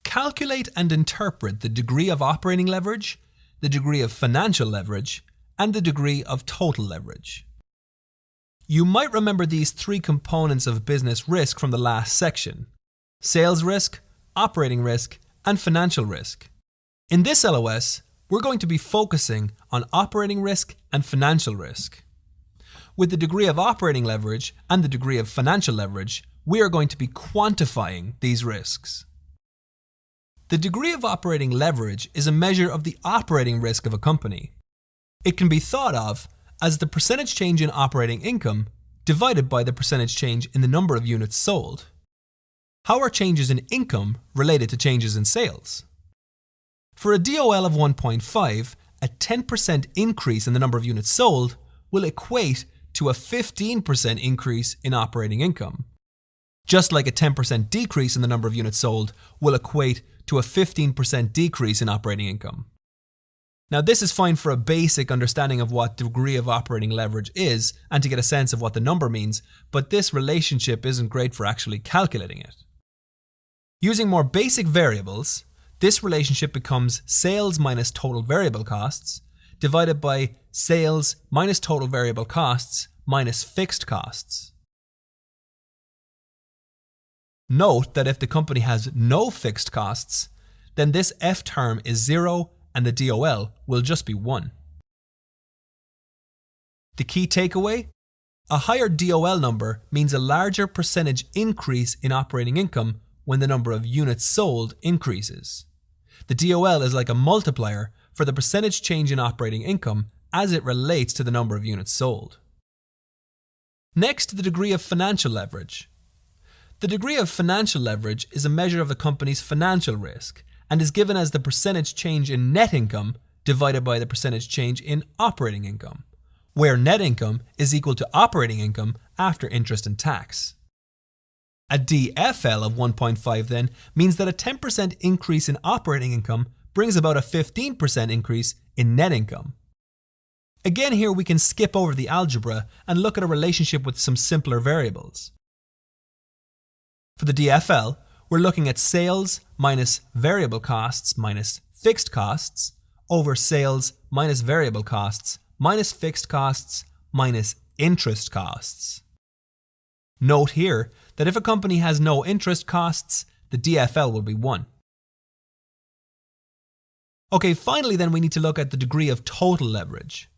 Calculate and interpret the degree of operating leverage, the degree of financial leverage, and the degree of total leverage. You might remember these three components of business risk from the last section: sales risk, operating risk, and financial risk. In this LOS, we're going to be focusing on operating risk and financial risk. With the degree of operating leverage and the degree of financial leverage, we are going to be quantifying these risks. The degree of operating leverage is a measure of the operating risk of a company. It can be thought of as the percentage change in operating income divided by the percentage change in the number of units sold. How are changes in income related to changes in sales? For a DOL of 1.5, a 10% increase in the number of units sold will equate to a 15% increase in operating income. Just like a 10% decrease in the number of units sold will equate to a 15% decrease in operating income. Now, this is fine for a basic understanding of what degree of operating leverage is and to get a sense of what the number means, but this relationship isn't great for actually calculating it. Using more basic variables, this relationship becomes sales minus total variable costs divided by sales minus total variable costs minus fixed costs. Note that if the company has no fixed costs, then this F term is 0 and the DOL will just be 1. The key takeaway? A higher DOL number means a larger percentage increase in operating income when the number of units sold increases. The DOL is like a multiplier for the percentage change in operating income as it relates to the number of units sold. Next, the degree of financial leverage. The degree of financial leverage is a measure of the company's financial risk and is given as the percentage change in net income divided by the percentage change in operating income, where net income is equal to operating income after interest and tax. A DFL of 1.5 then means that a 10% increase in operating income brings about a 15% increase in net income. Again, here we can skip over the algebra and look at a relationship with some simpler variables. For the DFL, we're looking at sales minus variable costs minus fixed costs over sales minus variable costs minus fixed costs minus interest costs. Note here that if a company has no interest costs, the DFL will be 1. Okay, finally then we need to look at the degree of total leverage.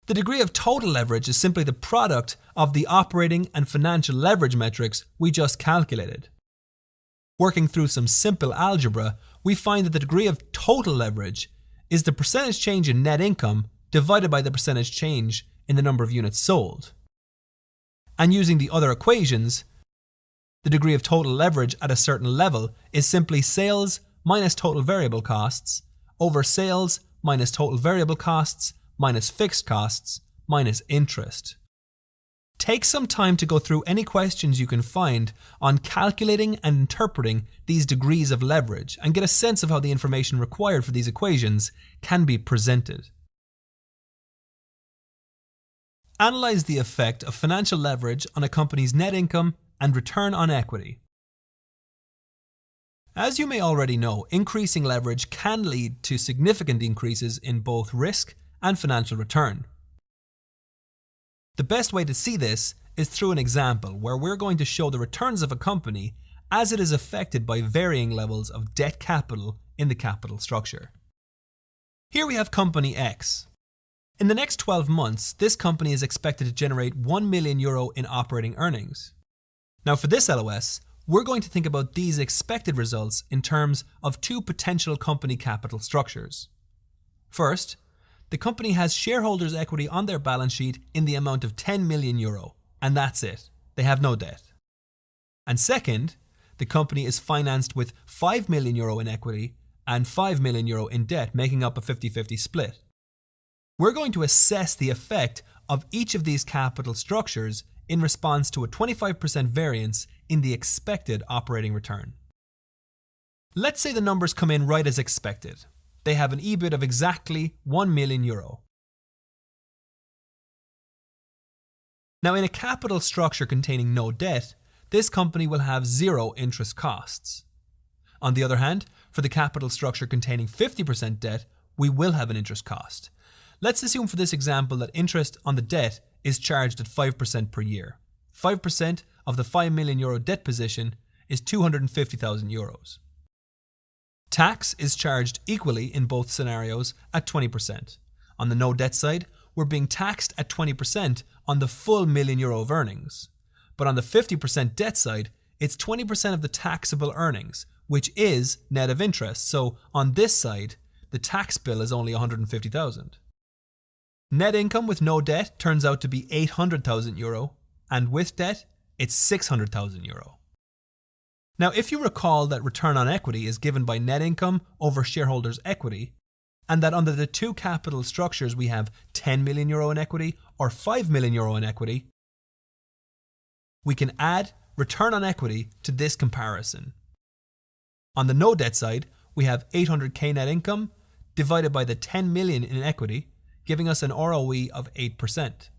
The degree of total leverage is simply the product of the operating and financial leverage metrics we just calculated. Working through some simple algebra, we find that the degree of total leverage is the percentage change in net income divided by the percentage change in the number of units sold. And using the other equations, the degree of total leverage at a certain level is simply sales minus total variable costs over sales minus total variable costs minus fixed costs minus interest. Take some time to go through any questions you can find on calculating and interpreting these degrees of leverage and get a sense of how the information required for these equations can be presented. Analyze the effect of financial leverage on a company's net income and return on equity. As you may already know, increasing leverage can lead to significant increases in both risk and financial return. The best way to see this is through an example where we're going to show the returns of a company as it is affected by varying levels of debt capital in the capital structure. Here we have company X. In the next 12 months, this company is expected to generate €1 million in operating earnings. Now for this LOS, we're going to think about these expected results in terms of two potential company capital structures. First, the company has shareholders' equity on their balance sheet in the amount of €10 million, and that's it. They have no debt. And second, the company is financed with €5 million in equity and €5 million in debt, making up a 50-50 split. We're going to assess the effect of each of these capital structures in response to a 25% variance in the expected operating return. Let's say the numbers come in right as expected. They have an EBIT of exactly €1 million. Now, in a capital structure containing no debt, this company will have zero interest costs. On the other hand, for the capital structure containing 50% debt, we will have an interest cost. Let's assume for this example that interest on the debt is charged at 5% per year. 5% of the €5 million debt position is €250,000. Tax is charged equally in both scenarios at 20%. On the no debt side, we're being taxed at 20% on the full €1 million of earnings. But on the 50% debt side, it's 20% of the taxable earnings, which is net of interest. So on this side, the tax bill is only €150,000. Net income with no debt turns out to be €800,000, and with debt, it's €600,000. Now, if you recall that return on equity is given by net income over shareholders' equity, and that under the two capital structures we have €10 million in equity or €5 million in equity, we can add return on equity to this comparison. On the no debt side, we have $800K net income divided by the 10 million in equity, giving us an ROE of 8%.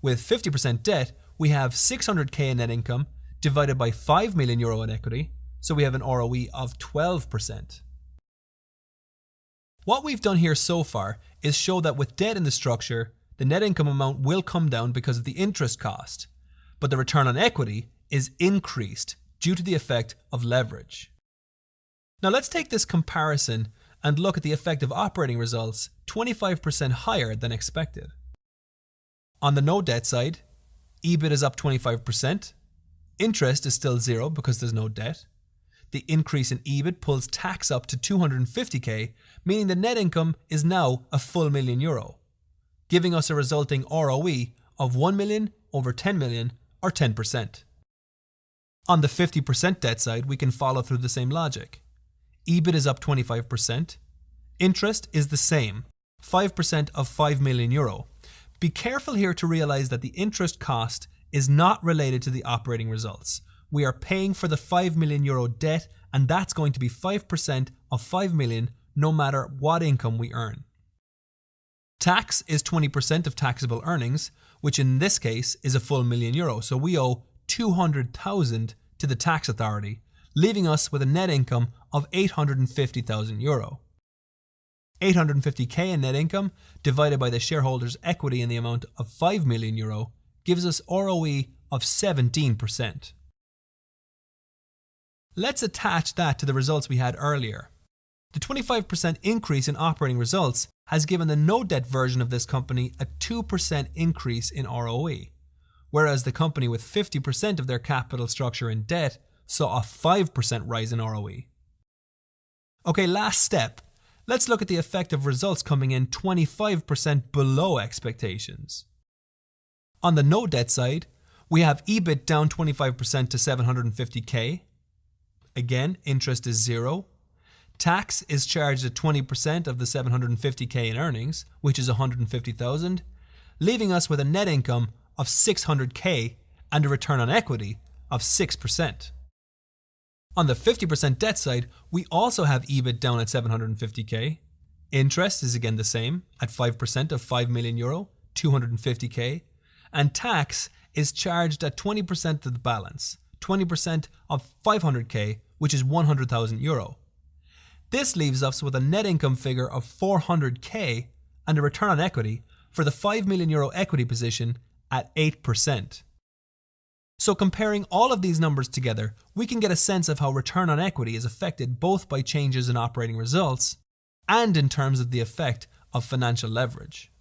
With 50% debt, we have $600K in net income divided by €5 million in equity, so we have an ROE of 12%. What we've done here so far is show that with debt in the structure, the net income amount will come down because of the interest cost, but the return on equity is increased due to the effect of leverage. Now let's take this comparison and look at the effect of operating results 25% higher than expected. On the no debt side, EBIT is up 25%. Interest is still zero because there's no debt. The increase in EBIT pulls tax up to €250K, meaning the net income is now a full €1 million, giving us a resulting ROE of 1 million over 10 million or 10%. On the 50% debt side, we can follow through the same logic. EBIT is up 25%. Interest is the same, 5% of €5 million. Be careful here to realize that the interest cost is not related to the operating results. We are paying for the €5 million debt, and that's going to be 5% of 5 million no matter what income we earn. Tax is 20% of taxable earnings, which in this case is a full €1 million, so we owe 200,000 to the tax authority, leaving us with a net income of €850,000. 850K in net income divided by the shareholders' equity in the amount of €5 million gives us ROE of 17%. Let's attach that to the results we had earlier. The 25% increase in operating results has given the no debt version of this company a 2% increase in ROE, whereas the company with 50% of their capital structure in debt saw a 5% rise in ROE. Okay, last step. Let's look at the effect of results coming in 25% below expectations. On the no debt side, we have EBIT down 25% to 750K. Again, interest is zero. Tax is charged at 20% of the 750K in earnings, which is 150,000, leaving us with a net income of 600K and a return on equity of 6%. On the 50% debt side, we also have EBIT down at 750K. Interest is again the same at 5% of €5 million, 250K, and tax is charged at 20% of the balance, 20% of 500K, which is €100,000. This leaves us with a net income figure of 400K and a return on equity for the €5 million equity position at 8%. So comparing all of these numbers together, we can get a sense of how return on equity is affected both by changes in operating results and in terms of the effect of financial leverage.